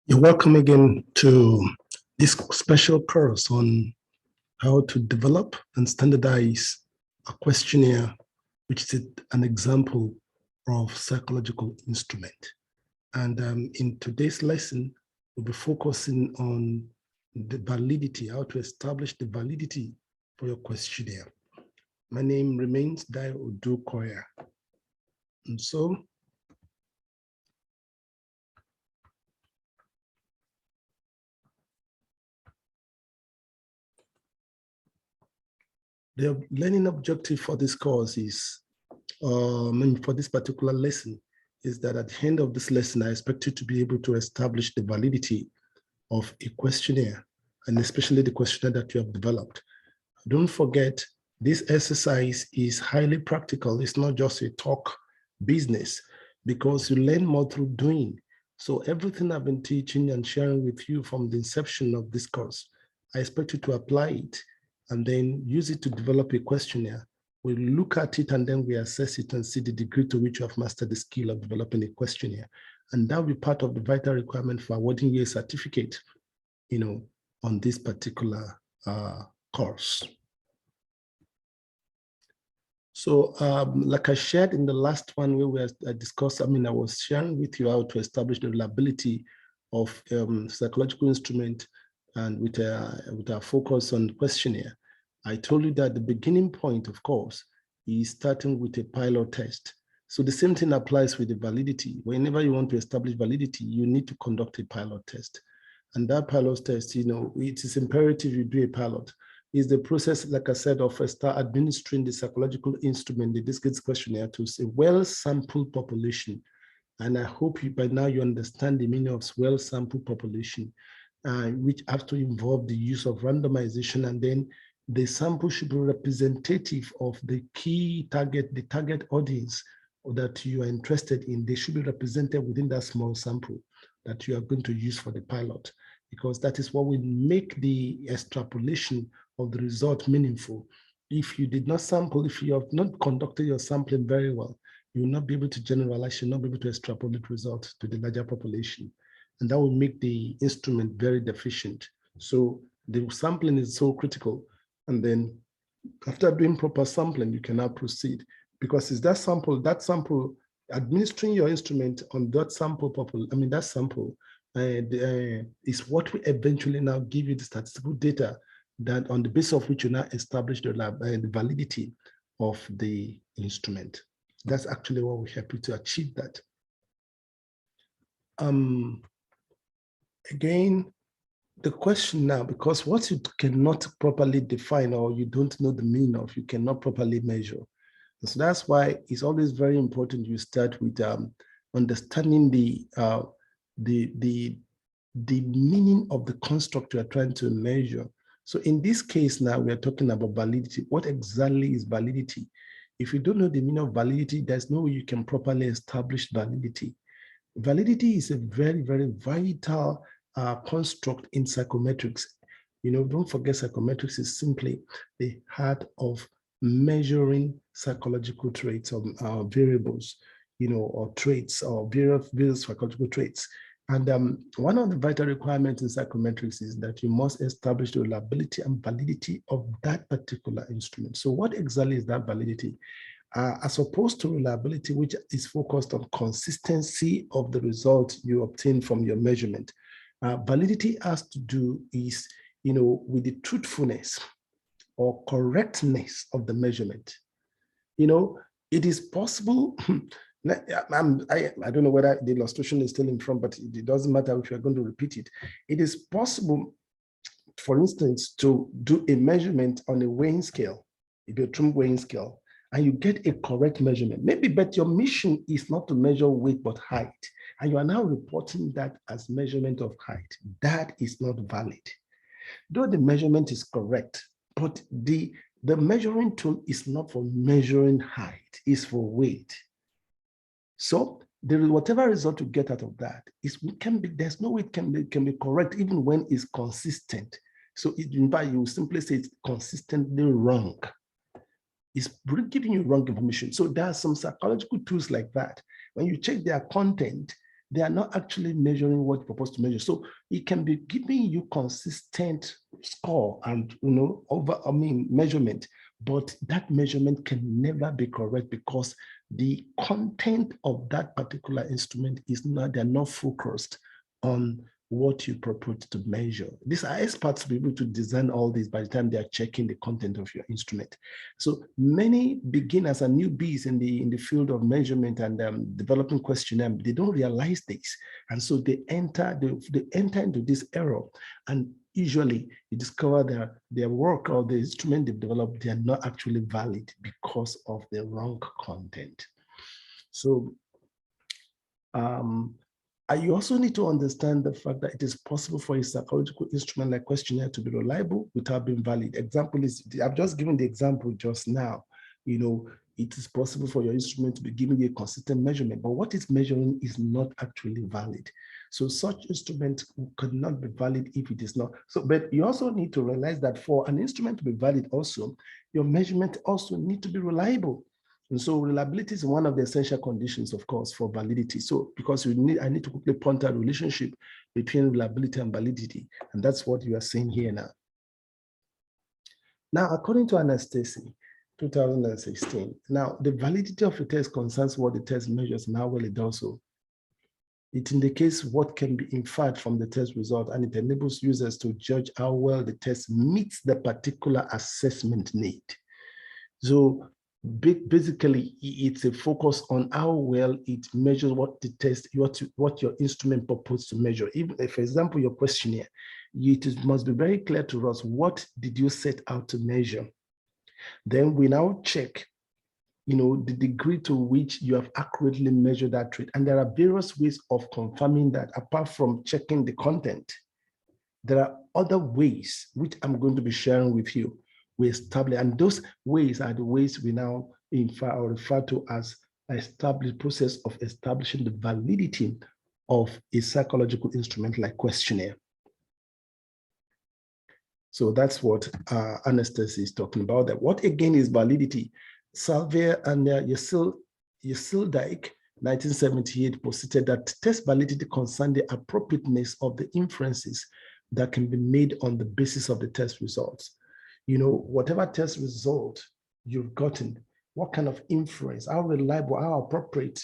You're welcome again to this special course on how to develop and standardize a questionnaire, which is an example of psychological instrument. And in today's lesson, we'll be focusing on the validity, how to establish the validity for your questionnaire. My name remains Dio Odukoya. And so, the learning objective for this course is, for this particular lesson, is that at the end of this lesson, I expect you to be able to establish the validity of a questionnaire, and especially the questionnaire that you have developed. Don't forget, this exercise is highly practical. It's not just a talk business, because you learn more through doing. So everything I've been teaching and sharing with you from the inception of this course, I expect you to apply it and then use it to develop a questionnaire. We look at it and then we assess it and see the degree to which you have mastered the skill of developing a questionnaire. And that will be part of the vital requirement for awarding you a certificate, on this particular course. So like I shared in the last one where we discussed, I was sharing with you how to establish the reliability of psychological instrument and with a focus on questionnaire. I told you that the beginning point, of course, is starting with a pilot test. So the same thing applies with the validity. Whenever you want to establish validity, you need to conduct a pilot test. And that pilot test, it is imperative you do a pilot. Is the process, like I said, of start administering the psychological instrument, the discrete questionnaire, to a well-sampled population. And I hope by now you understand the meaning of well-sampled population, which has to involve the use of randomization, and then the sample should be representative of the key target, the target audience that you are interested in. They should be represented within that small sample that you are going to use for the pilot, because that is what will make the extrapolation of the result meaningful. If you did not sample, if you have not conducted your sampling very well, you will not be able to generalize, you'll not be able to extrapolate results to the larger population. And that will make the instrument very deficient. So the sampling is so critical. And then after doing proper sampling, you can now proceed, because it's that sample, administering your instrument on that sample, is what will eventually now give you the statistical data that on the basis of which you now establish the validity of the instrument. That's actually what will help you to achieve that. Again, the question now, because what you cannot properly define or you don't know the meaning of, you cannot properly measure. And so that's why it's always very important you start with understanding the meaning of the construct you are trying to measure. So in this case now, we are talking about validity. What exactly is validity? If you don't know the meaning of validity, there's no way you can properly establish validity. Validity is a very, very vital construct in psychometrics. Don't forget, psychometrics is simply the art of measuring psychological traits or variables, or traits or various psychological traits. And one of the vital requirements in psychometrics is that you must establish the reliability and validity of that particular instrument. So what exactly is that validity? As opposed to reliability, which is focused on consistency of the result you obtain from your measurement. Validity has to do is, with the truthfulness or correctness of the measurement. It is possible. I don't know whether the illustration is still in front, but it doesn't matter if you're going to repeat it. It is possible, for instance, to do a measurement on a weighing scale, a Bertram weighing scale, and you get a correct measurement. Maybe, but your mission is not to measure weight, but height. And you are now reporting that as measurement of height. That is not valid. Though the measurement is correct, but the measuring tool is not for measuring height, it's for weight. So whatever result you get out of that there's no way it can be correct even when it's consistent. So in fact, you simply say it's consistently wrong. It's giving you wrong information. So there are some psychological tools like that. When you check their content, they are not actually measuring what you propose to measure. So it can be giving you consistent score and measurement, but that measurement can never be correct because the content of that particular instrument is not, they're not focused on what you propose to measure. These are experts to be able to design all this by the time they are checking the content of your instrument. So many beginners and newbies in the field of measurement and developing questionnaire, they don't realize this. And so they enter into this error. And usually you discover their work or the instrument they've developed, they are not actually valid because of the wrong content. So you also need to understand the fact that it is possible for a psychological instrument like questionnaire to be reliable without being valid. Example is, I've just given the example just now. It is possible for your instrument to be giving you a consistent measurement, but what it's measuring is not actually valid. So such instrument could not be valid if it is not. But you also need to realize that for an instrument to be valid also, your measurement also need to be reliable. And so reliability is one of the essential conditions, of course, for validity. So because I need to quickly point out a relationship between reliability and validity. And that's what you are seeing here now. Now, according to Anastasia, 2016, now the validity of a test concerns what the test measures and how well it does so. It indicates what can be inferred from the test result, and it enables users to judge how well the test meets the particular assessment need. So basically, it's a focus on how well it measures what the test, what your instrument purports to measure. Even if, for example, your questionnaire, it must be very clear to us, what did you set out to measure? Then we now check, the degree to which you have accurately measured that trait. And there are various ways of confirming that apart from checking the content. There are other ways which I'm going to be sharing with you. We establish, and those ways are the ways we now infer or refer to as established process of establishing the validity of a psychological instrument like questionnaire. So that's what Anastasia is talking about. That what again is validity? Salvier and Yesildijk, 1978, posited that test validity concerns the appropriateness of the inferences that can be made on the basis of the test results. Whatever test result you've gotten, what kind of inference, how reliable, how appropriate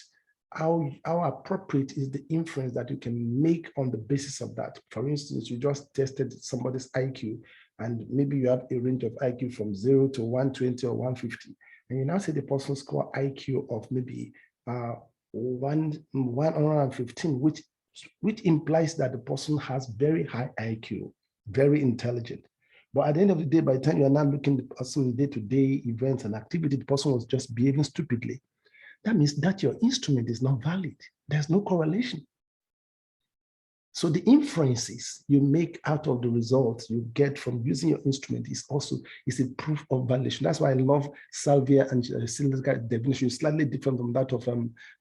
is the inference that you can make on the basis of that. For instance, you just tested somebody's IQ, and maybe you have a range of IQ from 0 to 120 or 150, and you now say the person score IQ of maybe 115, which implies that the person has very high IQ, very intelligent. But at the end of the day, by the time you are now looking at the person's day-to-day events and activity, the person was just behaving stupidly. That means that your instrument is not valid. There's no correlation. So the inferences you make out of the results you get from using your instrument is a proof of validation. That's why I love Salvier and Yesildijk's definition. It's slightly different from that of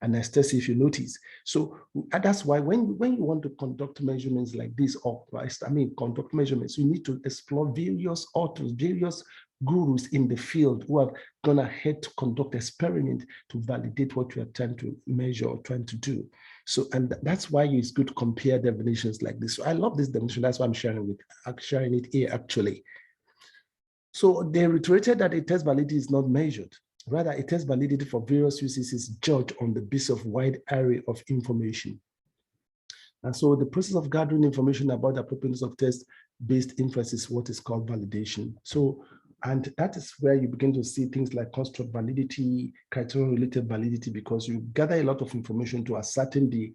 Anastasia, if you notice. So that's why when you want to conduct measurements like this, conduct measurements, you need to explore various authors, various gurus in the field who have gone ahead to conduct experiment to validate what you are trying to measure or trying to do. So, and that's why it's good to compare definitions like this. So I love this definition. That's why I'm sharing it here actually. So they reiterated that a test validity is not measured. Rather, a test validity for various uses is judged on the basis of wide array of information. And so the process of gathering information about the appropriateness of test-based inference is what is called validation. So, and that is where you begin to see things like construct validity, criterion-related validity, because you gather a lot of information to ascertain the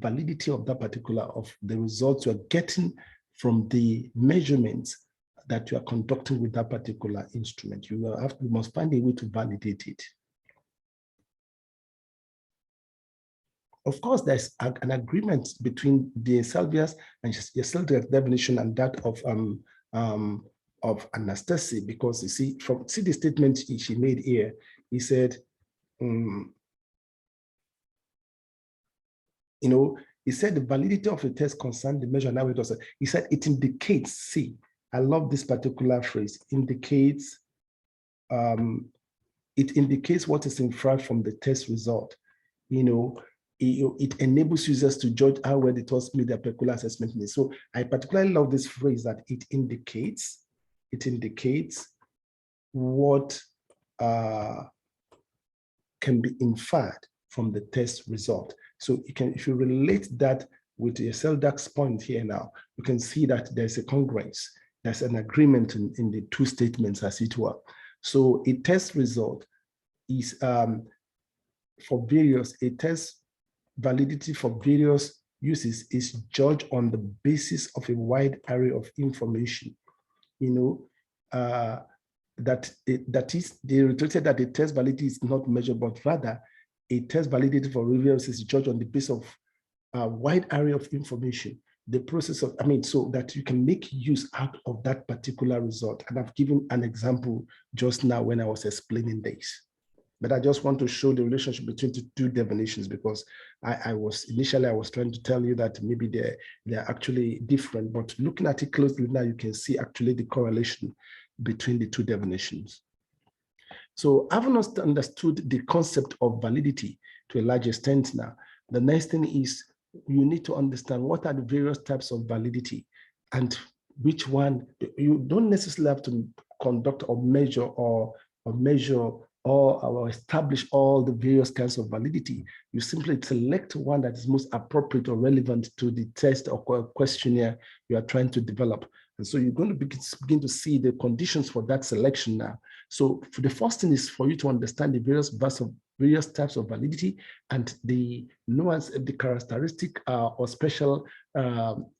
validity of that particular, of the results you're getting from the measurements that you are conducting with that particular instrument. You must find a way to validate it. Of course, there's an agreement between the Salvier's and Yesildijk's definition and that of Anastasia, because you see the statement she made here. He said, he said the validity of a test concerned the measure. Now he said it indicates. See, I love this particular phrase. Indicates. It indicates what is inferred from the test result. It it enables users to judge how well the task meet their particular assessment needs. So I particularly love this phrase that it indicates what can be inferred from the test result. So you can, if you relate that with your CELDAX point here now, you can see that there's a congruence, there's an agreement in the two statements as it were. So a test result is for various, a test validity for various uses is judged on the basis of a wide array of information. That is, they reiterated that the test validity is not measured, but rather a test validity for various is judged on the basis of a wide array of information. The process of, so that you can make use out of that particular result. And I've given an example just now when I was explaining this. But I just want to show the relationship between the two definitions, because I was trying to tell you that maybe they're actually different, but looking at it closely now, you can see actually the correlation between the two definitions. So having understood the concept of validity to a large extent now, the next thing is you need to understand what are the various types of validity and which one. You don't necessarily have to conduct or measure or establish all the various kinds of validity. You simply select one that is most appropriate or relevant to the test or questionnaire you are trying to develop. And so you're going to begin to see the conditions for that selection now. So for the first thing is for you to understand the various types of validity and the nuance, the characteristic or special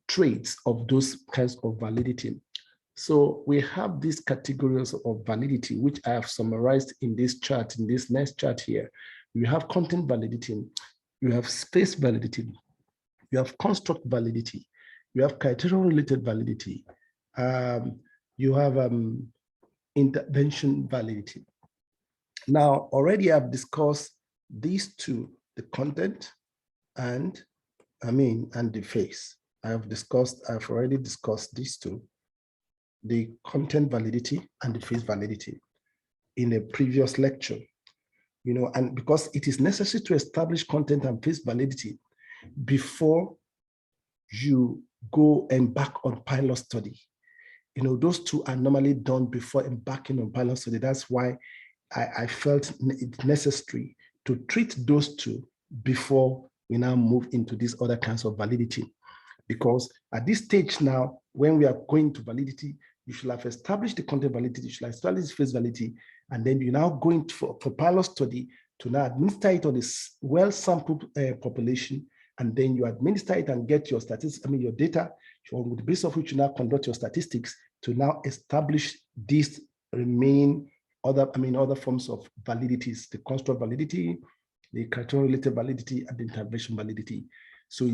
traits of those kinds of validity. So we have these categories of validity, which I have summarized in this chart, in this next chart here. You have content validity, you have space validity, you have construct validity, you have criterion-related validity, you have intervention validity. Now, already I've discussed these two, the content and the face. I've already discussed these two, the content validity and the face validity in a previous lecture, and because it is necessary to establish content and face validity before you go embark on pilot study. Those two are normally done before embarking on pilot study. That's why I felt it necessary to treat those two before we now move into these other kinds of validity. Because at this stage now, when we are going to validity, you should have established the content validity, you should have established face validity, and then you're now going for pilot study to now administer it on this well-sampled population, and then you administer it and get your statistics, your data, on the basis of which you now conduct your statistics to now establish these remaining other forms of validities, the construct validity, the criterion-related validity, and the intervention validity. So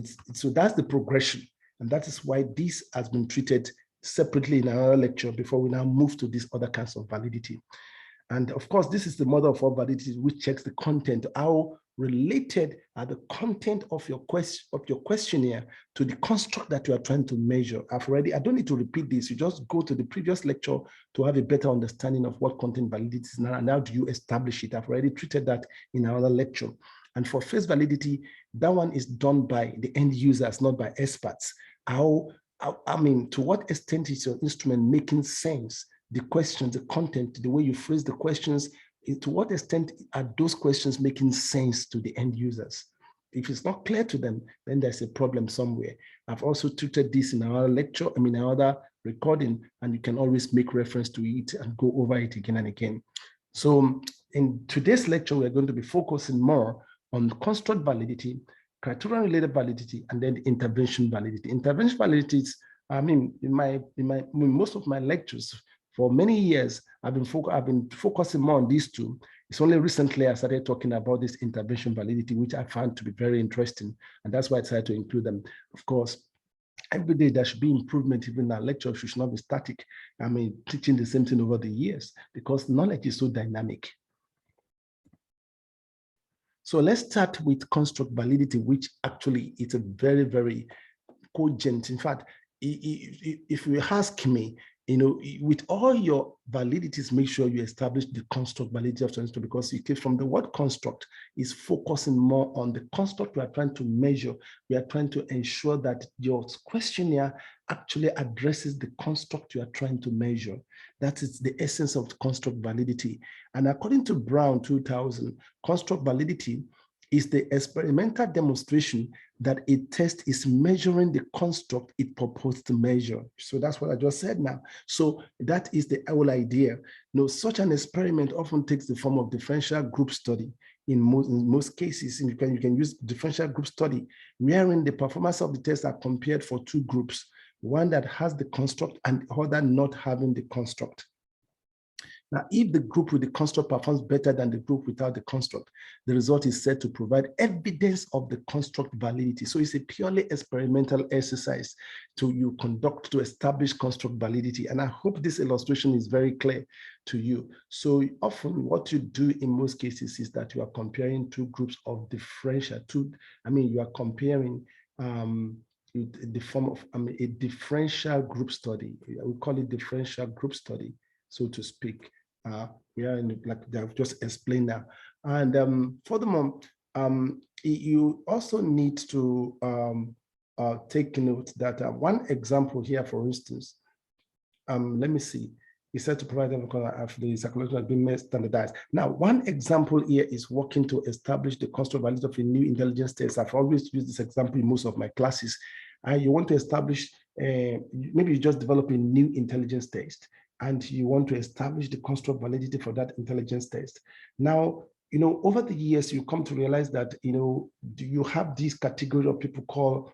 that's the progression, and that is why this has been treated separately in another lecture before we now move to these other kinds of validity. And of course, this is the model of all validity, which checks the content, how related are the content of your questionnaire to the construct that you are trying to measure. I don't need to repeat this. You just go to the previous lecture to have a better understanding of what content validity is now, and how do you establish it. I've already treated that in another lecture. And for face validity, that one is done by the end users, not by experts. To what extent is your instrument making sense? The questions, the content, the way you phrase the questions, to what extent are those questions making sense to the end users? If it's not clear to them, then there's a problem somewhere. I've also treated this in our lecture, another recording, and you can always make reference to it and go over it again and again. So in today's lecture, we're going to be focusing more on construct validity, criterion-related validity, and then intervention validity. Intervention validity is, in most of my lectures, for many years, I've been focusing more on these two. It's only recently I started talking about this intervention validity, which I found to be very interesting. And that's why I decided to include them. Of course, every day there should be improvement. Even our lecture should not be static. Teaching the same thing over the years, because knowledge is so dynamic. So let's start with construct validity, which actually is a very, very cogent. In fact, if you ask me, with all your validities, make sure you establish the construct validity of transistor, because it came from the word construct is focusing more on the construct we are trying to measure. We are trying to ensure that your questionnaire actually addresses the construct you are trying to measure. That is the essence of construct validity. And according to Brown 2000, construct validity is the experimental demonstration that a test is measuring the construct it purports to measure. So that's what I just said now. So that is the whole idea. Such an experiment often takes the form of differential group study. In most cases, you can use differential group study, wherein the performance of the test are compared for two groups, one that has the construct and the other not having the construct. Now, if the group with the construct performs better than the group without the construct, the result is said to provide evidence of the construct validity. So it's a purely experimental exercise you conduct to establish construct validity. And I hope this illustration is very clear to you. So often what you do in most cases is that you are comparing two groups of differential. You are comparing the form of a differential group study. We call it differential group study, so to speak. We are like I've just explained now. And furthermore, you also need to take note that one example here, for instance, let me see. He said to provide them after the psychological has been standardized. Now, one example here is working to establish the construct validity of a new intelligence test. I've always used this example in most of my classes. You want to establish, maybe you just develop a new intelligence test, and you want to establish the construct validity for that intelligence test. Now, over the years, you come to realize that, you have this category of people called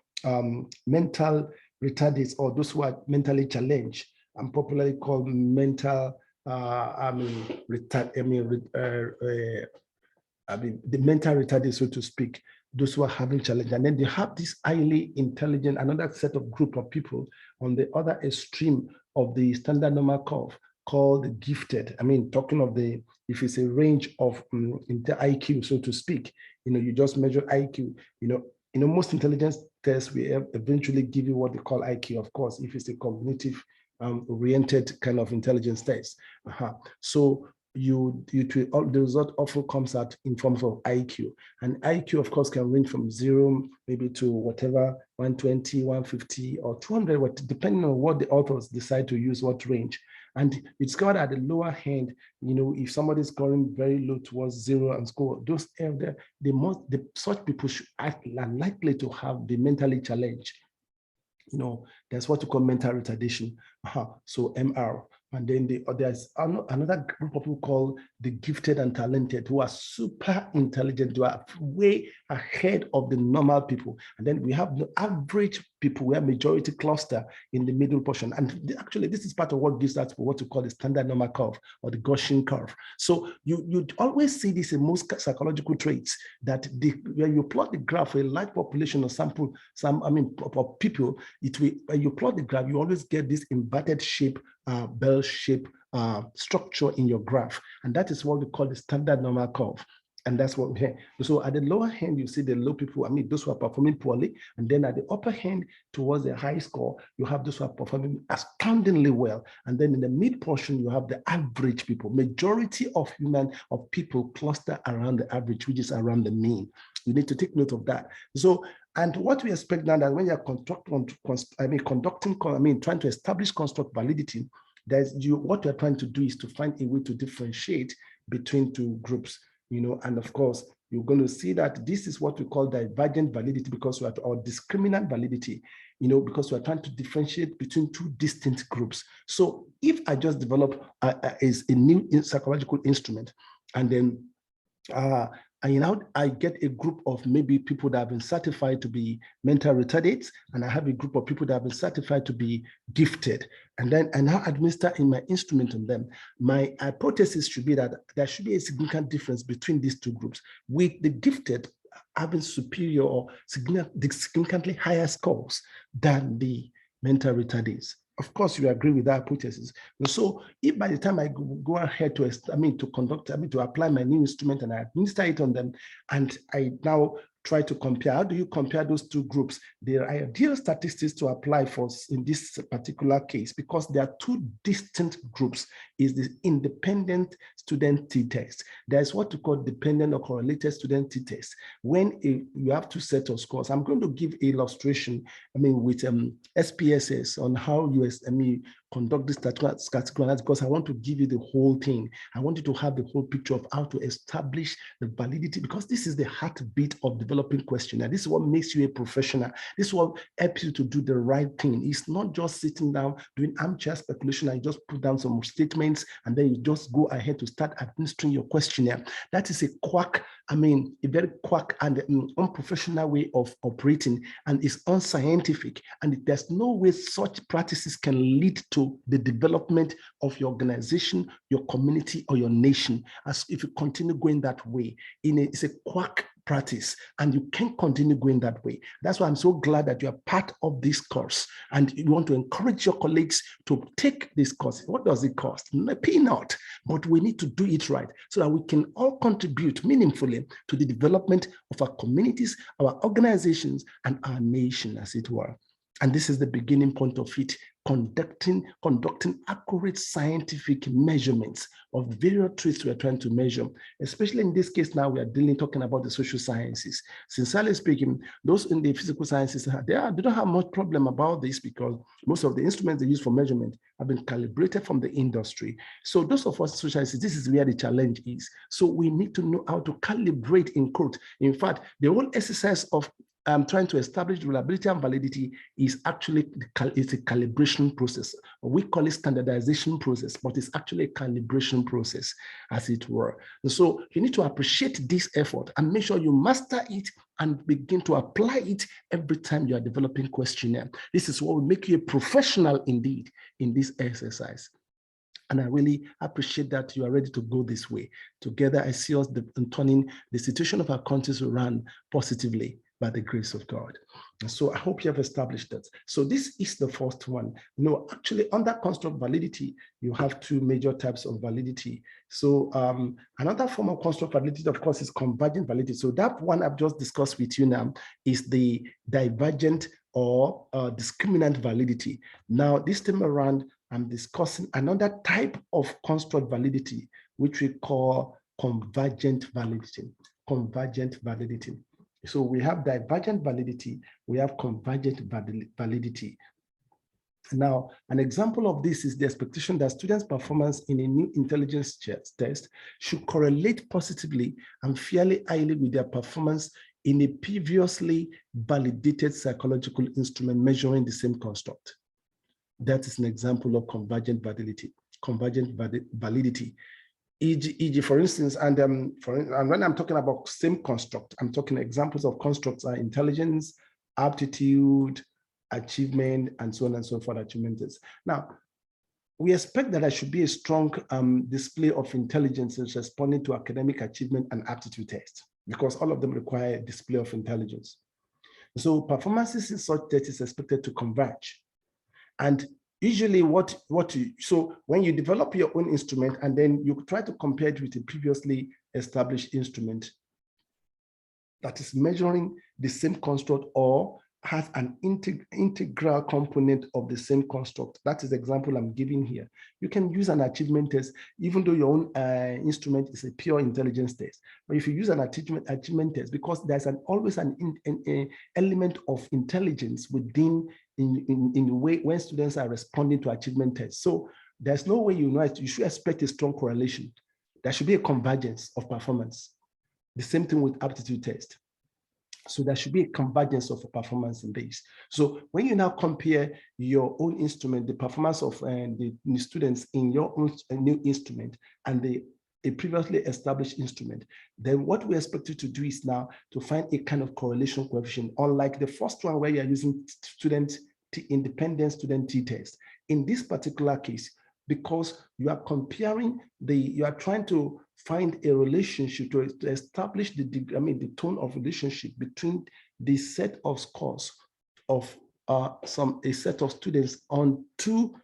mental retardates, or those who are mentally challenged, and popularly called mental, the mental retarded, so to speak, those who are having challenge. And then they have this highly intelligent, another set of group of people on the other extreme of the standard normal curve called the gifted. Talking of if it's a range of IQ, so to speak, you just measure IQ. Most intelligence tests will eventually give you what they call IQ, of course, if it's a cognitive oriented kind of intelligence test. So the result often comes out in forms of IQ. And IQ, of course, can range from 0 maybe to whatever, 120, 150, or 200, depending on what the authors decide to use, what range. And it's got at the lower hand, if somebody's scoring very low towards 0 and score, those such people are likely to have the mentally challenged. That's what we call mental retardation. So MR. And then there's another group of people called the gifted and talented, who are super intelligent, who are way ahead of the normal people. And then we have the average people, where majority cluster in the middle portion. And actually, this is part of what gives us what we call the standard normal curve, or the Gaussian curve. So you always see this in most psychological traits, that when you plot the graph for a large population or sample, of people, when you plot the graph, you always get this inverted shape, bell shape structure in your graph. And that is what we call the standard normal curve. And that's what we have. So at the lower hand, you see the low people, those who are performing poorly. And then at the upper hand, towards the high score, you have those who are performing astoundingly well. And then in the mid portion, you have the average people. Majority of people cluster around the average, which is around the mean. You need to take note of that. So, and what we expect now, that when you're trying to establish construct validity, what you're trying to do is to find a way to differentiate between two groups. And of course, you're going to see that this is what we call divergent validity, because we are, or discriminant validity, because we're trying to differentiate between two distinct groups. So if I just develop a new psychological instrument, and then I get a group of maybe people that have been certified to be mental retardates, and I have a group of people that have been certified to be gifted. And then I now administer in my instrument on them. My hypothesis should be that there should be a significant difference between these two groups, with the gifted having superior or significantly higher scores than the mental retardates. Of course, you agree with that hypothesis. So if by the time I go ahead to apply my new instrument and I administer it on them, and I now try to compare. How do you compare those two groups? There are ideal statistics to apply for in this particular case because there are two distinct groups. Is the independent student t-test. There's what we call dependent or correlated student t-test. When you have two sets of scores, I'm going to give an illustration, with SPSS on how you conduct this statistical analysis because I want to give you the whole thing. I want you to have the whole picture of how to establish the validity because this is the heartbeat of developing questionnaire. This is what makes you a professional. This is what helps you to do the right thing. It's not just sitting down doing armchair speculation and you just put down some statements and then you just go ahead to start administering your questionnaire. That is a quack, a very quack and unprofessional way of operating, and it's unscientific. And there's no way such practices can lead to the development of your organization, your community, or your nation. As if you continue going that way, it's a quack practice and you can't continue going that way. That's why I'm so glad that you are part of this course and you want to encourage your colleagues to take this course. What does it cost? A peanut, but we need to do it right so that we can all contribute meaningfully to the development of our communities, our organizations, and our nation, as it were. And this is the beginning point of it, conducting accurate scientific measurements of the various traits we are trying to measure. Especially in this case now, we are talking about the social sciences. Sincerely speaking, those in the physical sciences, they don't have much problem about this because most of the instruments they use for measurement have been calibrated from the industry. So those of us in social sciences, this is where the challenge is. So we need to know how to calibrate in quote. In fact, the whole exercise of trying to establish reliability and validity is actually it's a calibration process. We call it standardization process, but it's actually a calibration process, as it were. And so you need to appreciate this effort and make sure you master it and begin to apply it every time you are developing questionnaire. This is what will make you a professional indeed in this exercise. And I really appreciate that you are ready to go this way. Together, I see us turning the situation of our countries around positively by the grace of God. And so I hope you have established that. So this is the first one. No, actually under construct validity, you have two major types of validity. So another form of construct validity, of course, is convergent validity. So that one I've just discussed with you now is the divergent or discriminant validity. Now, this time around, I'm discussing another type of construct validity, which we call convergent validity. Convergent validity. So we have divergent validity, we have convergent validity. Now, an example of this is the expectation that students' performance in a new intelligence test should correlate positively and fairly highly with their performance in a previously validated psychological instrument measuring the same construct. That is an example of convergent validity. Convergent validity. E.g., for instance, and when I'm talking about same construct, I'm talking examples of constructs are intelligence, aptitude, achievement, and so on and so forth, achievement tests. Now, we expect that there should be a strong display of intelligence responding to academic achievement and aptitude tests, because all of them require a display of intelligence. So performances in such tests is expected to converge. And usually so when you develop your own instrument and then you try to compare it with a previously established instrument that is measuring the same construct or has an integral component of the same construct. That is the example I'm giving here. You can use an achievement test, even though your own instrument is a pure intelligence test. But if you use an achievement test, because there's always an element of intelligence within in the way when students are responding to achievement tests. So there's no way you should expect a strong correlation. There should be a convergence of performance. The same thing with aptitude test. So there should be a convergence of performance in this. So when you now compare your own instrument, the performance of the students in your own new instrument and a previously established instrument, then what we expect you to do is now to find a kind of correlation coefficient, unlike the first one where you're using independent student t-test. In this particular case, because you are comparing you are trying to find a relationship to establish the tone of relationship between the set of scores of a set of students on two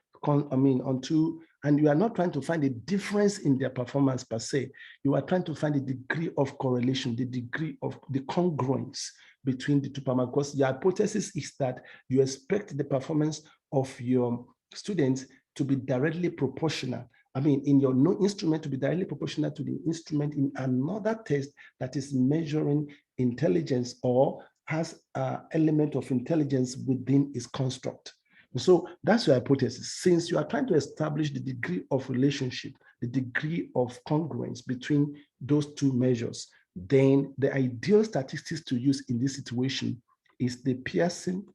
And you are not trying to find a difference in their performance per se. You are trying to find the degree of correlation, the degree of the congruence between the two parameters. Because the hypothesis is that you expect the performance of your students to be directly proportional. I mean, in your no instrument to be directly proportional to the instrument in another test that is measuring intelligence or has an element of intelligence within its construct. So that's your hypothesis. Since you are trying to establish the degree of relationship, the degree of congruence between those two measures, then the ideal statistics to use in this situation is the Pearson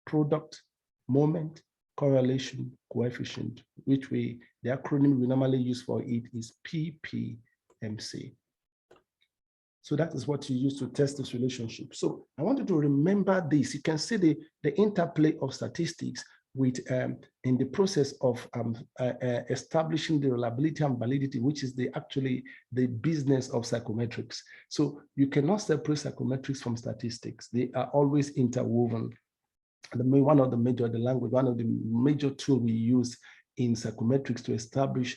product moment correlation coefficient, which the acronym we normally use for it is PPMC. So that is what you use to test this relationship. So I want you to remember this. You can see the interplay of statistics with in the process of establishing the reliability and validity, which is actually the business of psychometrics. So you cannot separate psychometrics from statistics. They are always interwoven. One of the major tools we use in psychometrics to establish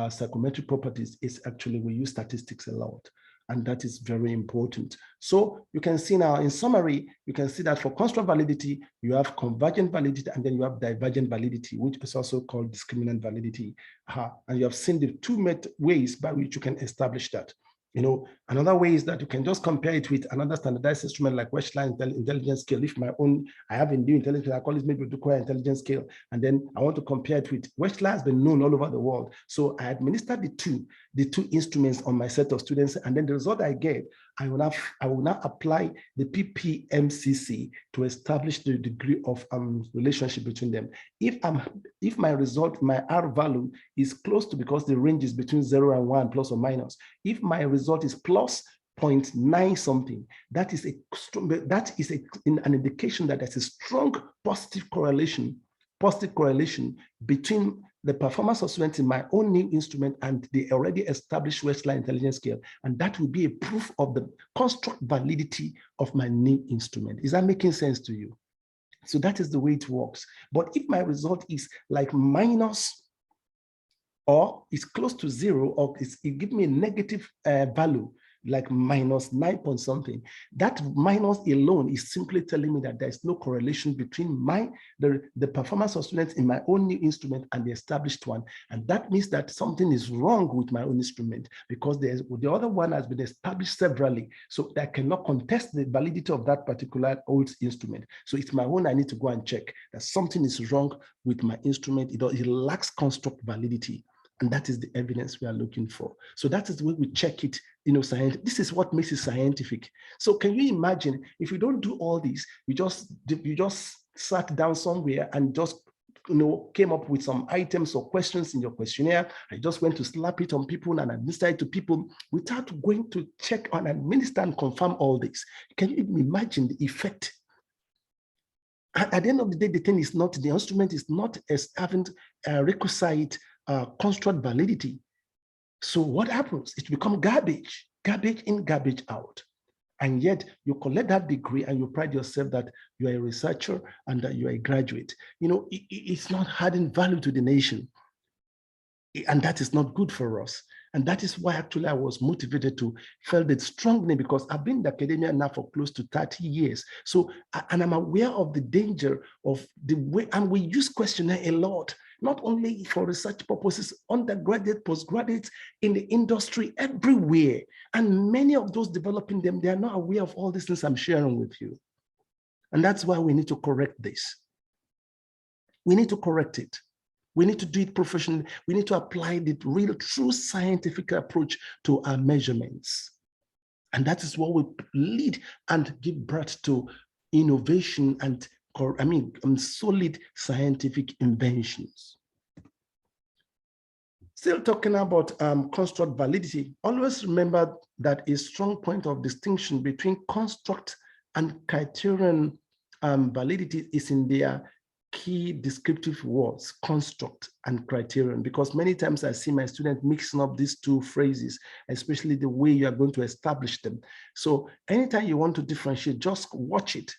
psychometric properties is actually we use statistics a lot. And that is very important. So you can see now, in summary, you can see that for construct validity, you have convergent validity, and then you have divergent validity, which is also called discriminant validity. And you have seen the two ways by which you can establish that. You know, another way is that you can just compare it with another standardized instrument like Wechsler intelligence scale. If I have a new intelligence, I call it maybe require intelligence scale, and then I want to compare it with Wechsler has been known all over the world. So I administer the two instruments on my set of students, and then the result I get, I will now apply the PPMCC to establish the degree of relationship between them. If my result, my R value is close to, because the range is between 0 and 1 plus or minus, if my result is plus 0.9 something, that is an indication that there's a strong positive correlation between the performance of students in my own new instrument and the already established Wechsler intelligence scale. And that will be a proof of the construct validity of my new instrument. Is that making sense to you? So that is the way it works. But if my result is like minus, or it's close to 0, or it gives me a negative value, like minus 9 point something, that minus alone is simply telling me that there's no correlation between the performance of students in my own new instrument and the established one. And that means that something is wrong with my own instrument, because the other one has been established severally. So I cannot contest the validity of that particular old instrument. So it's my own, I need to go and check that something is wrong with my instrument. It lacks construct validity. And that is the evidence we are looking for. So that is the way we check it, this is what makes it scientific. So can you imagine if you don't do all this, you just sat down somewhere and just came up with some items or questions in your questionnaire. I just went to slap it on people and administer it to people without going to check on, administer and confirm all this. Can you imagine the effect? At the end of the day, the instrument is not as having requisite construct validity. So what happens? It becomes garbage in, garbage out. And yet you collect that degree and you pride yourself that you are a researcher and that you are a graduate. It's not adding value to the nation. And that is not good for us. And that is why actually I was motivated to felt it strongly, because I've been in academia now for close to 30 years. So, and I'm aware of the danger of the way, and we use questionnaire a lot, not only for research purposes, undergraduate, postgraduate, in the industry, everywhere. And many of those developing them, they are not aware of all these things I'm sharing with you. And that's why we need to correct this. We need to correct it. We need to do it professionally. We need to apply the real, true scientific approach to our measurements. And that is what will lead and give birth to innovation and solid scientific inventions. Still talking about construct validity, always remember that a strong point of distinction between construct and criterion validity is in their key descriptive words, construct and criterion, because many times I see my students mixing up these two phrases, especially the way you are going to establish them. So anytime you want to differentiate, just watch it.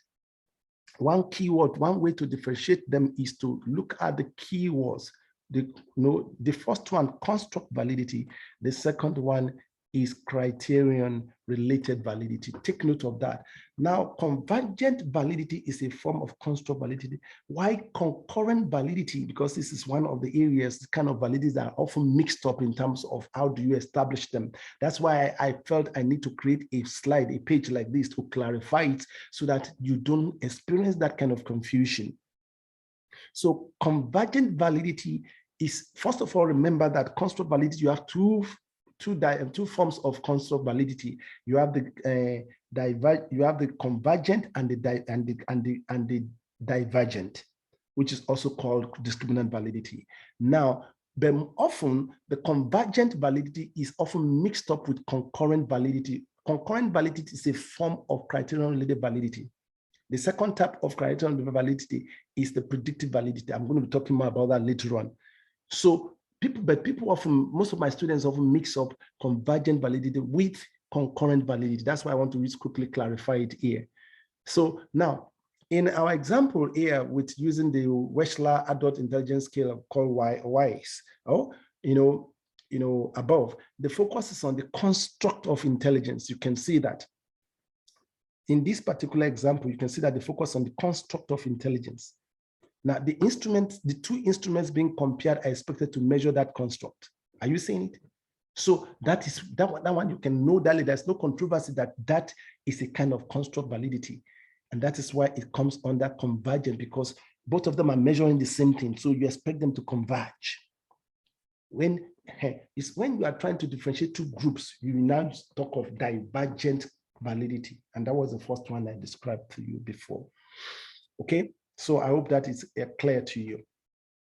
One keyword, one way to differentiate them is to look at the keywords, The first one, construct validity. The second one is criterion related validity. Take note of that. Now, convergent validity is a form of construct validity. Why concurrent validity? Because this is one of the areas, kind of validities that are often mixed up in terms of how do you establish them. That's why I felt I need to create a slide, a page like this to clarify it so that you don't experience that kind of confusion. So convergent validity is, first of all, remember that construct validity, you have two forms of construct validity. You have the convergent and the divergent, which is also called discriminant validity. Now, but often the convergent validity is often mixed up with concurrent validity. Concurrent validity is a form of criterion-related validity. The second type of criterion validity is the predictive validity. I'm going to be talking more about that later on. So people often, most of my students often mix up convergent validity with concurrent validity. That's why I want to just quickly clarify it here. So now, in our example here with using the Wechsler Adult Intelligence Scale called WISE, above, the focus is on the construct of intelligence. You can see that. In this particular example, you can see that the focus on the construct of intelligence. Now, the two instruments being compared are expected to measure that construct. Are you seeing it? So that one you can know that there's no controversy that is a kind of construct validity. And that is why it comes under convergent, because both of them are measuring the same thing. So you expect them to converge. When you are trying to differentiate two groups, you now talk of divergent validity. And that was the first one I described to you before. Okay, so I hope that is clear to you.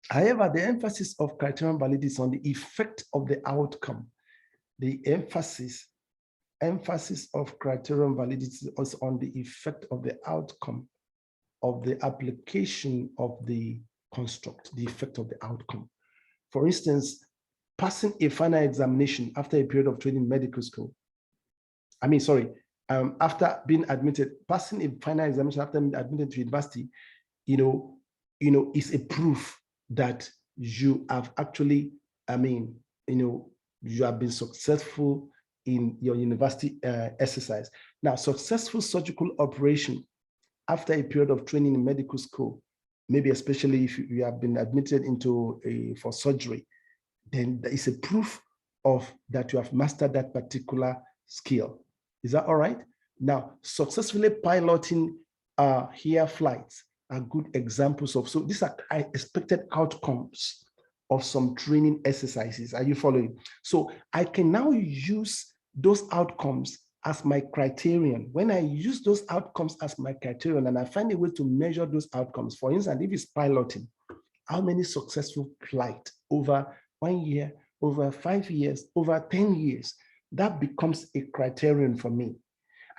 However, the emphasis of criterion validity is on the effect of the outcome. The emphasis of criterion validity is on the effect of the outcome of the application of the construct, the effect of the outcome. For instance, passing a final examination after a period of training in medical school. After being admitted, passing a final examination after being admitted to university, is a proof that you have actually, you have been successful in your university exercise. Now, successful surgical operation after a period of training in medical school, maybe especially if you have been admitted for surgery, then there is a proof of that you have mastered that particular skill. Is that all right? Now, successfully piloting air flights are good examples of, so these are expected outcomes of some training exercises. Are you following? So I can now use those outcomes as my criterion. When I use those outcomes as my criterion and I find a way to measure those outcomes, for instance, if it's piloting, how many successful flights over 1 year, over 5 years, over 10 years, that becomes a criterion for me.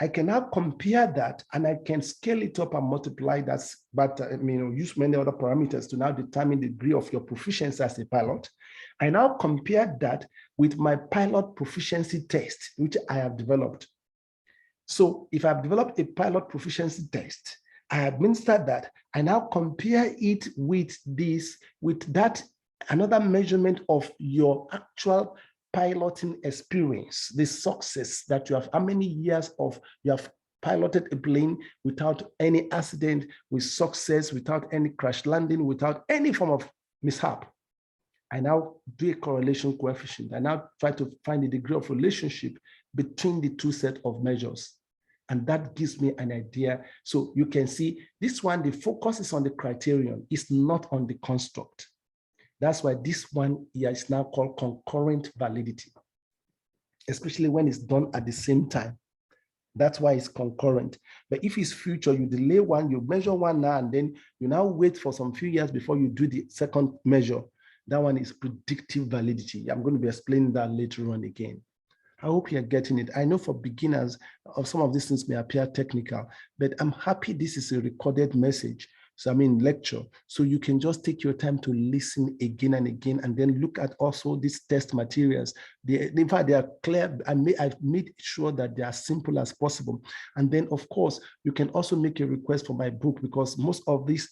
I can now compare that and I can scale it up and multiply that, but use many other parameters to now determine the degree of your proficiency as a pilot. I now compare that with my pilot proficiency test, which I have developed. So if I've developed a pilot proficiency test, I administer that, I now compare it with that, another measurement of your actual piloting experience, the success that you have, how many years of you have piloted a plane without any accident, with success, without any crash landing, without any form of mishap. I now do a correlation coefficient. I now try to find the degree of relationship between the two sets of measures. And that gives me an idea. So you can see this one, the focus is on the criterion, it's not on the construct. That's why this one here is now called concurrent validity, especially when it's done at the same time. That's why it's concurrent. But if it's future, you delay one, you measure one now, and then you now wait for some few years before you do the second measure. That one is predictive validity. I'm going to be explaining that later on again. I hope you're getting it. I know for beginners, some of these things may appear technical, but I'm happy this is a recorded message So I mean lecture. So you can just take your time to listen again and again, and then look at also these test materials. In fact, they are clear. I've made sure that they are simple as possible. And then of course, you can also make a request for my book, because most of these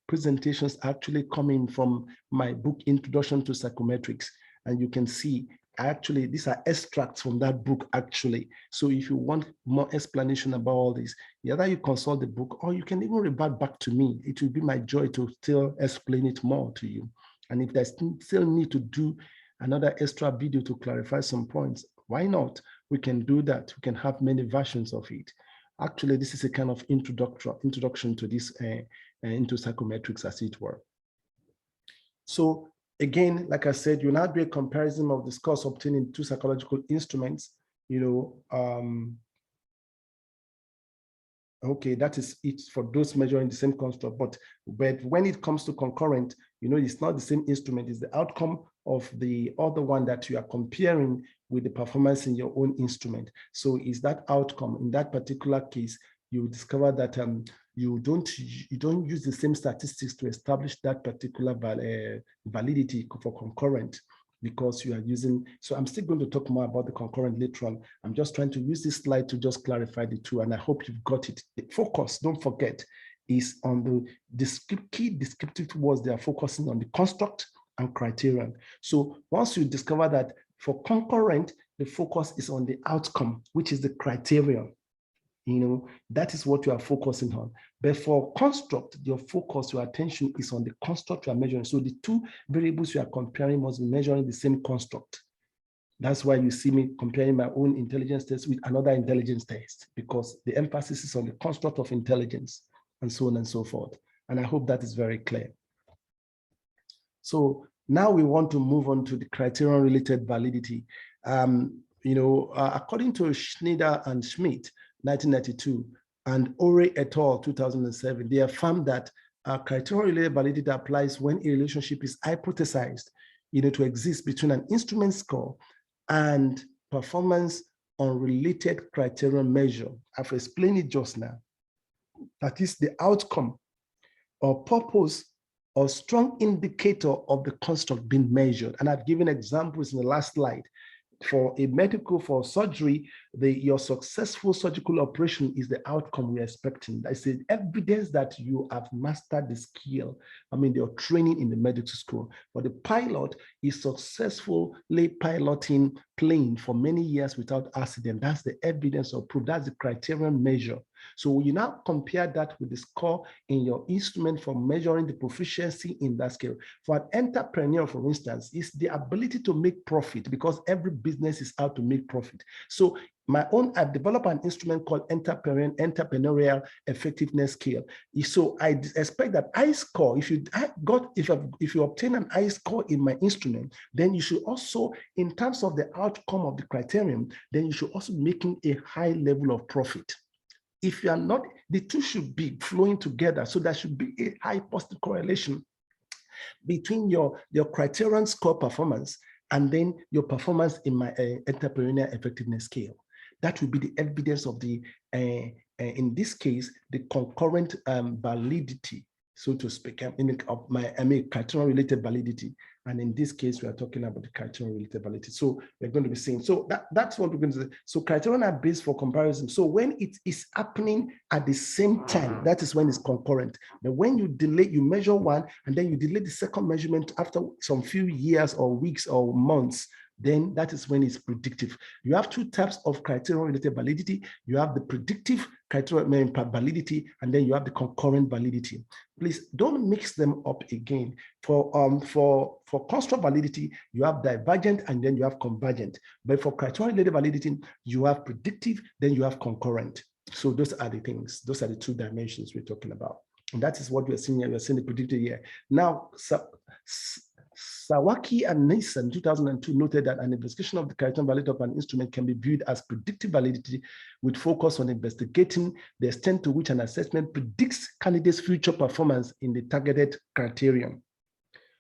presentations actually coming from my book, Introduction to Psychometrics. And you can see actually these are extracts from that book actually. So if you want more explanation about all this, either you consult the book or you can even revert back to me. It will be my joy to still explain it more to you. And if there's still need to do another extra video to clarify some points, why not? We can do that. We can have many versions of it. Actually, this is a kind of introduction to this into psychometrics, as it were. So again, like I said, you now do a comparison of the scores obtained in two psychological instruments, okay, that is it for those measuring the same construct. But when it comes to concurrent, it's not the same instrument, it's the outcome of the other one that you are comparing with the performance in your own instrument. So is that outcome in that particular case, you discover that you don't use the same statistics to establish that particular validity for concurrent, because you are using, so I'm still going to talk more about the concurrent later on. I'm just trying to use this slide to just clarify the two, and I hope you've got it. The focus, don't forget, is on the key descriptive words. They are focusing on the construct and criterion. So once you discover that for concurrent, the focus is on the outcome, which is the criterion. That is what you are focusing on. But for construct, your focus, your attention is on the construct you are measuring. So the two variables you are comparing must be measuring the same construct. That's why you see me comparing my own intelligence test with another intelligence test, because the emphasis is on the construct of intelligence, and so on and so forth. And I hope that is very clear. So now we want to move on to the criterion-related validity. According to Schneider and Schmidt, 1992, and Ore et al., 2007, they affirmed that criterion-related validity applies when a relationship is hypothesized, to exist between an instrument score and performance on related criterion measure. I've explained it just now. That is the outcome or purpose or strong indicator of the construct being measured. And I've given examples in the last slide. For surgery, your successful surgical operation is the outcome we're expecting. That's the evidence that you have mastered the skill. Your training in the medical school. But the pilot is successfully piloting plane for many years without accident. That's the evidence or proof. That's the criterion measure. So you now compare that with the score in your instrument for measuring the proficiency in that skill. For an entrepreneur, for instance, is the ability to make profit, because every business is out to make profit. So I've developed an instrument called entrepreneurial effectiveness scale. So I expect that I score, if you obtain an I score in my instrument, then you should also, in terms of the outcome of the criterion, then you should also be making a high level of profit. If you are not, the two should be flowing together. So there should be a high positive correlation between your criterion score performance and then your performance in my entrepreneurial effectiveness scale. That will be the evidence of the, in this case, the concurrent validity, so to speak, of my criterion-related validity. And in this case, we are talking about the criterion-related validity. So we're going to be seeing. So that's what we're going to say. So criterion are based for comparison. So when it is happening at the same time, that is when it's concurrent. But when you delay, you measure one, and then you delay the second measurement after some few years or weeks or months, then that is when it's predictive. You have two types of criterion-related validity. You have the predictive criterion validity, and then you have the concurrent validity. Please don't mix them up again. For construct validity, you have divergent and then you have convergent. But for criterion-related validity, you have predictive, then you have concurrent. So those are the things. Those are the two dimensions we're talking about. And that is what we're seeing here. We're seeing the predictive here. Now, Sawaki and Nason, 2002, noted that an investigation of the criterion validity of an instrument can be viewed as predictive validity, with focus on investigating the extent to which an assessment predicts candidates' future performance in the targeted criterion.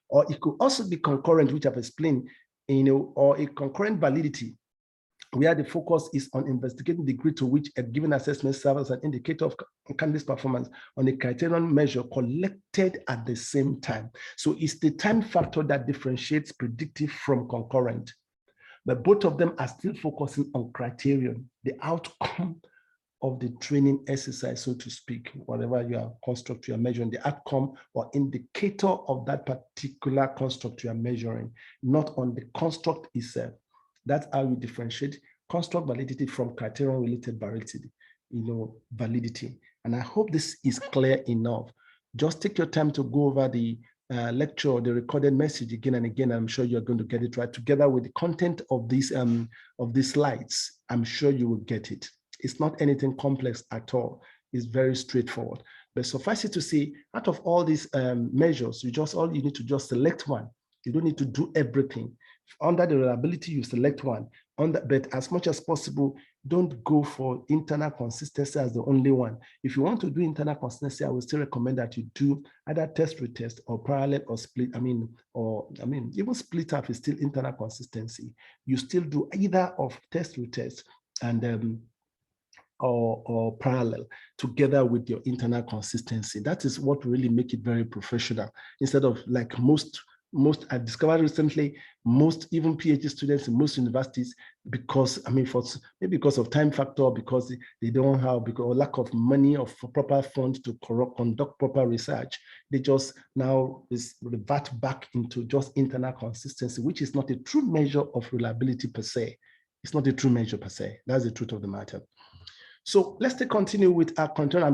Or it could also be concurrent, which I've explained, or a concurrent validity where the focus is on investigating the degree to which a given assessment serves as an indicator of candidate's performance on a criterion measure collected at the same time. So it's the time factor that differentiates predictive from concurrent. But both of them are still focusing on criterion, the outcome of the training exercise, so to speak, whatever your construct you are measuring, the outcome or indicator of that particular construct you are measuring, not on the construct itself. That's how you differentiate construct validity from criterion-related validity, validity. And I hope this is clear enough. Just take your time to go over the lecture or the recorded message again and again. I'm sure you're going to get it right, together with the content of these slides. I'm sure you will get it. It's not anything complex at all. It's very straightforward. But suffice it to say, out of all these measures, you need to just select one. You don't need to do everything. Under the reliability, you select one. But as much as possible, don't go for internal consistency as the only one. If you want to do internal consistency, I would still recommend that you do either test retest or parallel or split. Even split up is still internal consistency. You still do either of test retest and or parallel together with your internal consistency. That is what really make it very professional, instead of like most I discovered recently, most even PhD students in most universities, because maybe because of time factor, because they don't have, because lack of money or proper funds to conduct proper research, they just now revert back into just internal consistency, which is not a true measure of reliability per se. It's not a true measure per se. That's the truth of the matter. So let's continue with our control. I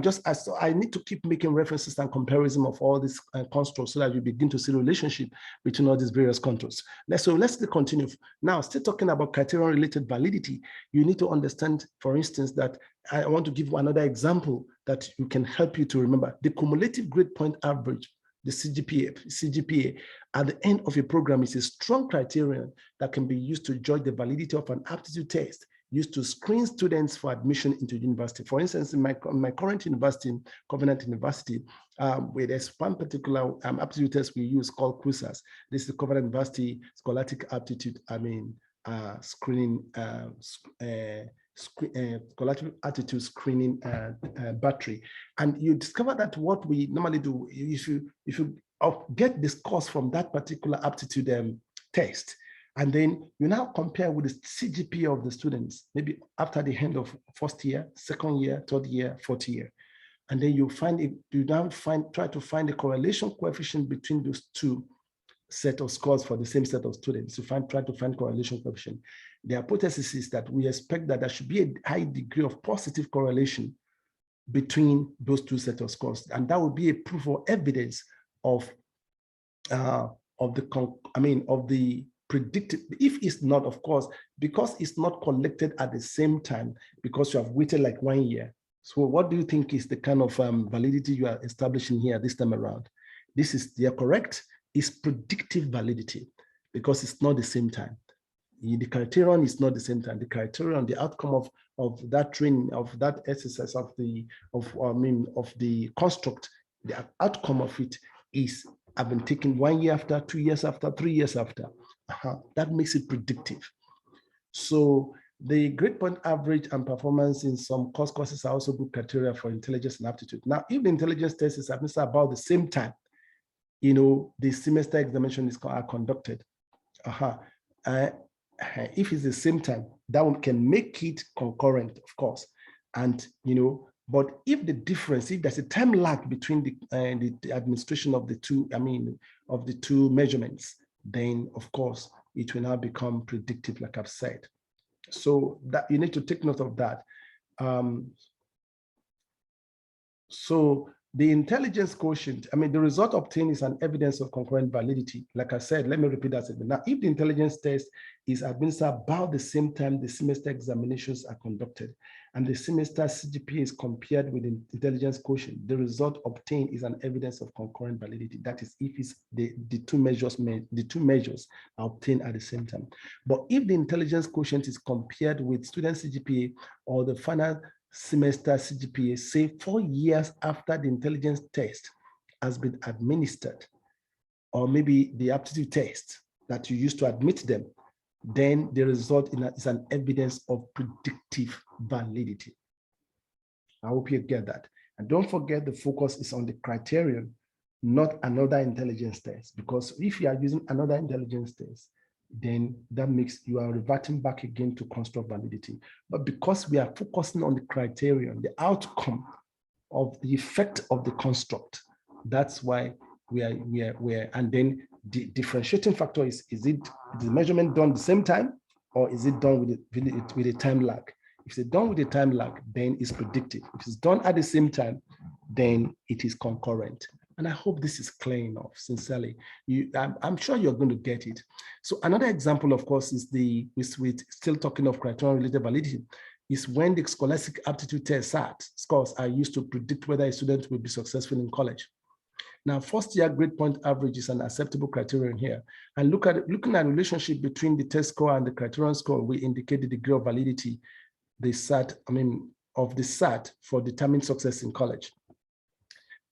need to keep making references and comparison of all these constructs so that you begin to see the relationship between all these various controls. Let's continue. Now, still talking about criterion-related validity, you need to understand, for instance, that I want to give another example that can help you to remember. The cumulative grade point average, the CGPA, at the end of a program is a strong criterion that can be used to judge the validity of an aptitude test used to screen students for admission into university. For instance, in my current university, Convergent University, where there's one particular aptitude test we use called QUISAS. This is the Convergent University Scholastic Aptitude, screening, Scholastic Aptitude Screening Battery. And you discover that what we normally do, if you get the scores from that particular aptitude test, and then you now compare with the CGPA of the students, maybe after the end of first year, second year, third year, fourth year. And then you try to find the correlation coefficient between those two set of scores for the same set of students. Try to find correlation coefficient. The hypothesis is that we expect that there should be a high degree of positive correlation between those two sets of scores. And that would be a proof or evidence of the predicted. If it's not, of course, because it's not collected at the same time, because you have waited like 1 year. So what do you think is the kind of validity you are establishing here this time around? You're correct, it's predictive validity, because it's not the same time. The criterion is not the same time. The criterion, the outcome of that training, of that exercise, of the construct, the outcome of it is have been taken 1 year after, 2 years after, 3 years after. That makes it predictive. So the grade point average and performance in some courses are also good criteria for intelligence and aptitude. Now, if the intelligence test is administered about the same time, the semester examination are conducted. If it's the same time, that one can make it concurrent, of course. And but if there's a time lag between the administration of the two measurements, then of course it will now become predictive, like I've said. So that you need to take note of that. So the intelligence quotient, the result obtained is an evidence of concurrent validity. Like I said, let me repeat that again. Now, if the intelligence test is administered about the same time the semester examinations are conducted, and the semester CGPA is compared with the intelligence quotient, the result obtained is an evidence of concurrent validity. That is, if it's the two measures are obtained at the same time. But if the intelligence quotient is compared with student CGPA or the final semester CGPA, say 4 years after the intelligence test has been administered, or maybe the aptitude test that you used to admit them, then the result is an evidence of predictive validity. I hope you get that. And don't forget the focus is on the criterion, not another intelligence test, because if you are using another intelligence test, then that makes you are reverting back again to construct validity. But because we are focusing on the criterion, the outcome of the effect of the construct, that's why we are, and then the differentiating factor is it the measurement done the same time, or is it done with a time lag? If it's done with a time lag, then it's predictive. If it's done at the same time, then it is concurrent. And I hope this is clear enough, sincerely. I'm sure you're going to get it. So another example, of course, is we're still talking of criterion-related validity, is when the Scholastic Aptitude Test SAT scores are used to predict whether a student will be successful in college. Now, first-year grade point average is an acceptable criterion here. And looking at the relationship between the test score and the criterion score, we indicate the degree of validity of the SAT for determining success in college.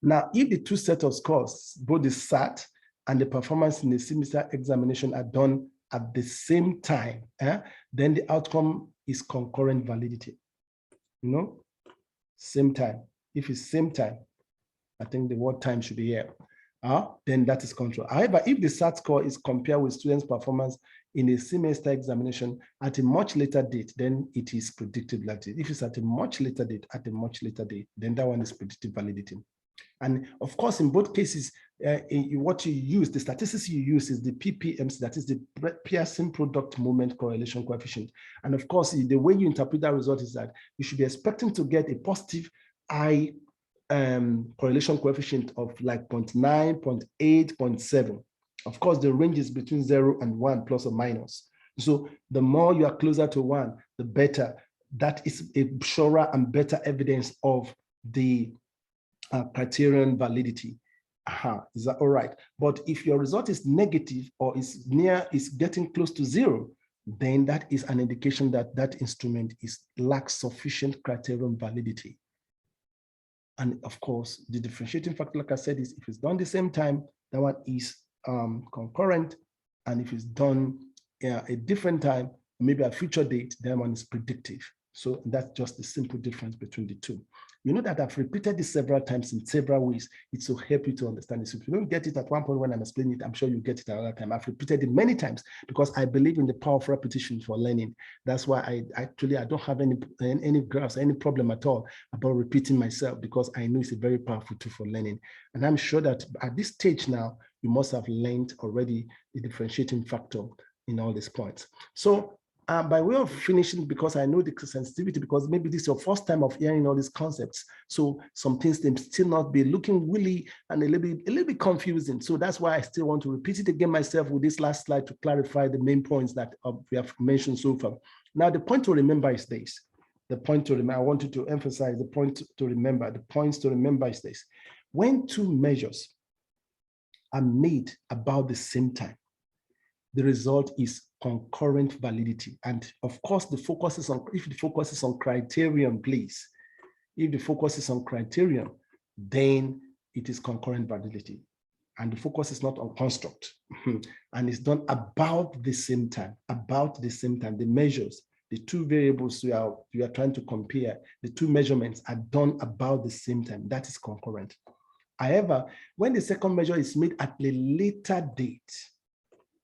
Now, if the two sets of scores, both the SAT and the performance in the semester examination, are done at the same time, then the outcome is concurrent validity. Same time. If it's same time, I think the word time should be here. Then that is control. However, if the SAT score is compared with students' performance in a semester examination at a much later date, then it is predictive validity. If it's at a much later date, then that one is predictive validity. And of course, in both cases, what you use, the statistics you use is the PPMC, that is the Pearson product moment correlation coefficient. And of course, the way you interpret that result is that you should be expecting to get a positive I correlation coefficient of like 0.9, 0.8, 0.7. Of course, the range is between 0 and 1, plus or minus. So the more you are closer to 1, the better. That is a surer and better evidence of the criterion validity. Is that all right? But if your result is negative or is getting close to 0, then that is an indication that that instrument lacks sufficient criterion validity. And of course, the differentiating factor, like I said, is if it's done the same time, that one is concurrent. And if it's done a different time, maybe a future date, that one is predictive. So that's just the simple difference between the two. You know that I've repeated this several times in several ways. It will help you to understand this. If you don't get it at one point when I'm explaining it, I'm sure you get it another time. I've repeated it many times because I believe in the power of repetition for learning. That's why I don't have any graphs, any problem at all about repeating myself, because I know it's a very powerful tool for learning. And I'm sure that at this stage now, you must have learned already the differentiating factor in all these points. So by way of finishing, because I know the sensitivity, because maybe this is your first time of hearing all these concepts, so some things they still not be looking really and a little bit confusing. So that's why I still want to repeat it again myself with this last slide to clarify the main points that we have mentioned so far. Now, the point to remember is this. The point to remember, I wanted to emphasize the point to remember. The points to remember is this. When two measures are made about the same time, the result is concurrent validity. And of course, if the focus is on criterion, please. If the focus is on criterion, then it is concurrent validity. And the focus is not on construct. And it's done about the same time, the measures, the two variables you are trying to compare, the two measurements are done about the same time. That is concurrent. However, when the second measure is made at a later date,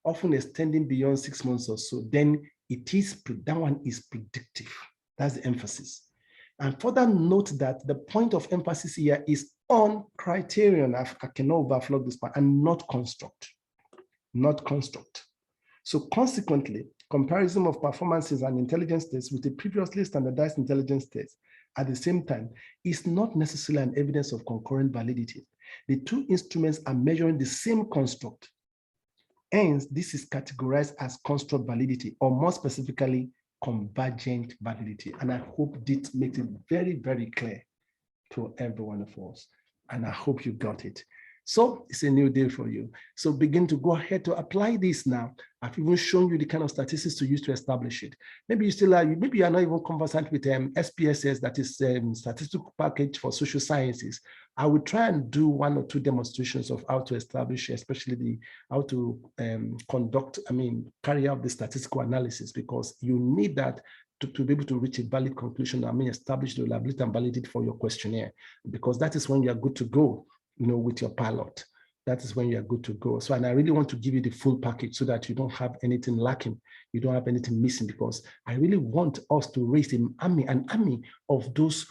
often extending beyond 6 months or so, then that one is predictive. That's the emphasis. And further note that the point of emphasis here is on criterion. I cannot overflow this part, and not construct. So consequently, comparison of performances and intelligence tests with a previously standardized intelligence test at the same time is not necessarily an evidence of concurrent validity. The two instruments are measuring the same construct. Hence, this is categorized as construct validity, or more specifically, convergent validity. And I hope this makes it very, very clear to every one of us. And I hope you got it. So it's a new day for you. So begin to go ahead to apply this now. I've even shown you the kind of statistics to use to establish it. Maybe you still are, maybe you are not even conversant with SPSS, that is statistical package for social sciences. I will try and do 1 or 2 demonstrations of how to establish, especially how to carry out the statistical analysis, because you need that to be able to reach a valid conclusion. Establish the reliability and validity for your questionnaire, because that is when you are good to go, with your pilot. That is when you are good to go. So, and I really want to give you the full package so that you don't have anything lacking, you don't have anything missing, because I really want us to raise an army of those,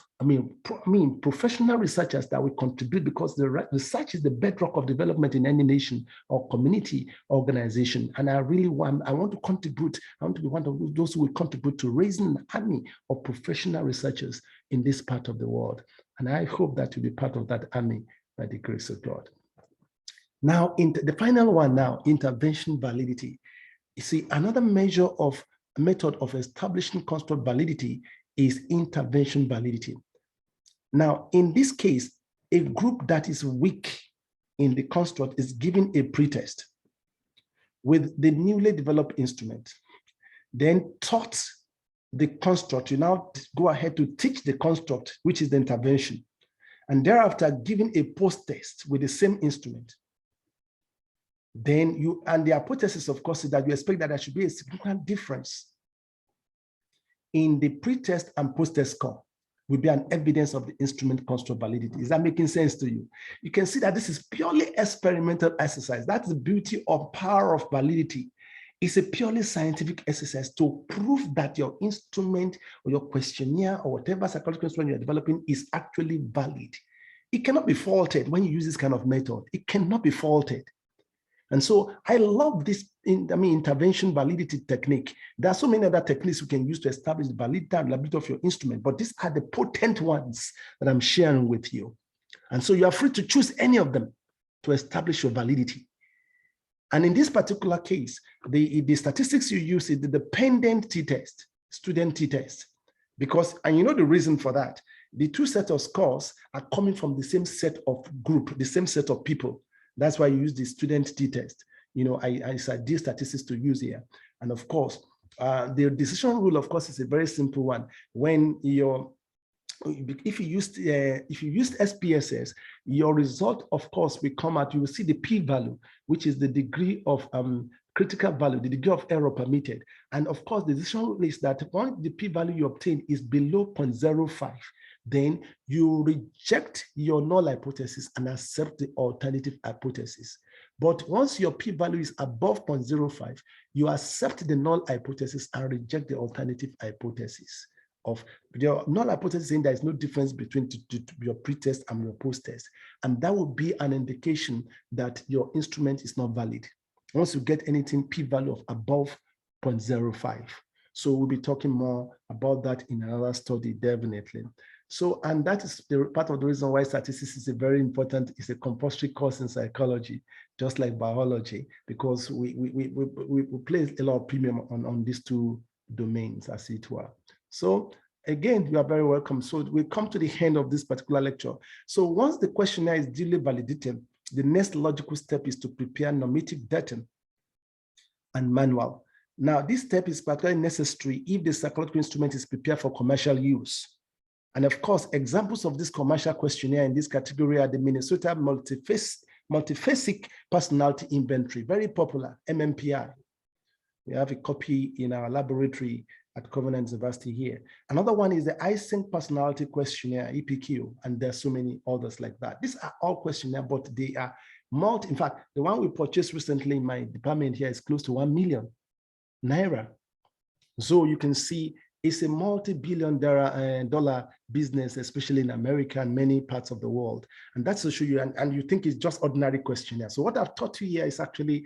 professional researchers that will contribute, because the research is the bedrock of development in any nation or community organization. And I want to contribute. I want to be one of those who will contribute to raising an army of professional researchers in this part of the world. And I hope that you'll be part of that army by the grace of God. Now, the final one now, intervention validity. You see, another method of establishing construct validity is intervention validity. Now, in this case, a group that is weak in the construct is given a pretest with the newly developed instrument, then taught the construct. You now go ahead to teach the construct, which is the intervention, and thereafter given a post-test with the same instrument. Then the hypothesis, of course, is that you expect that there should be a significant difference in the pre-test and post-test score, will be an evidence of the instrument construct validity. Is that making sense to you? You can see that this is purely experimental exercise. That's the beauty or power of validity. It's a purely scientific exercise to prove that your instrument or your questionnaire or whatever psychological instrument you're developing is actually valid. It cannot be faulted when you use this kind of method. It cannot be faulted. And so I love this intervention validity technique. There are so many other techniques you can use to establish the validity and reliability of your instrument, but these are the potent ones that I'm sharing with you. And so you are free to choose any of them to establish your validity. And in this particular case, the statistics you use is the dependent t-test, student t-test, because, and you know the reason for that, the two sets of scores are coming from the same set of group, the same set of people. That's why you use the student t-test. I suggest statistics to use here. And of course, the decision rule, of course, is a very simple one. If you used SPSS, your result, of course, will come out. You will see the p-value, which is the degree of critical value, the degree of error permitted. And of course, the decision rule is that once the p-value you obtain is below 0.05, then you reject your null hypothesis and accept the alternative hypothesis. But once your p-value is above 0.05, you accept the null hypothesis and reject the alternative hypothesis. Of your null hypothesis saying there is no difference between your pre-test and your post-test. And that would be an indication that your instrument is not valid. Once you get anything p-value of above 0.05. So we'll be talking more about that in another study, definitely. So, and that is the part of the reason why statistics is a very important, it's a compulsory course in psychology, just like biology, because we place a lot of premium on these two domains, as it were. So again, you are very welcome. So we come to the end of this particular lecture. So once the questionnaire is duly validated, the next logical step is to prepare normative data and manual. Now, this step is particularly necessary if the psychological instrument is prepared for commercial use. And of course, examples of this commercial questionnaire in this category are the Minnesota Multiphasic Personality Inventory, very popular, MMPI. We have a copy in our laboratory at Covenant University here. Another one is the iSync Personality Questionnaire, EPQ, and there's so many others like that. These are all questionnaires, but they are in fact, the one we purchased recently in my department here is close to 1 million naira. So you can see it's a multi-billion dollar business, especially in America and many parts of the world. And that's to show you, and you think it's just ordinary questionnaire. So what I've taught you here is actually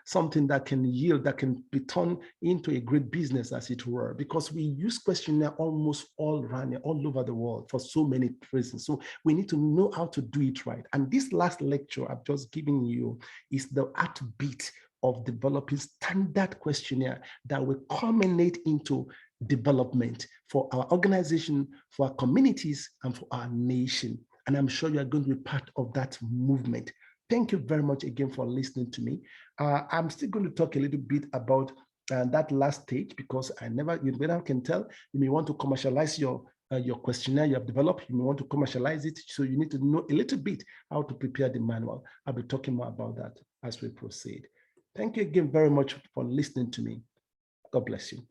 something that can yield, that can be turned into a great business, as it were, because we use questionnaire almost all around, all over the world for so many reasons. So we need to know how to do it right. And this last lecture I've just given you is the heartbeat of developing standard questionnaire that will culminate into development for our organization, for our communities, and for our nation. And I'm sure you are going to be part of that movement Thank you very much again for listening to me. I'm still going to talk a little bit about that last stage, because you can tell, you may want to commercialize your questionnaire you have developed. You may want to commercialize it, so you need to know a little bit how to prepare the manual. I'll be talking more about that as we proceed. Thank you again very much for listening to me. God bless you.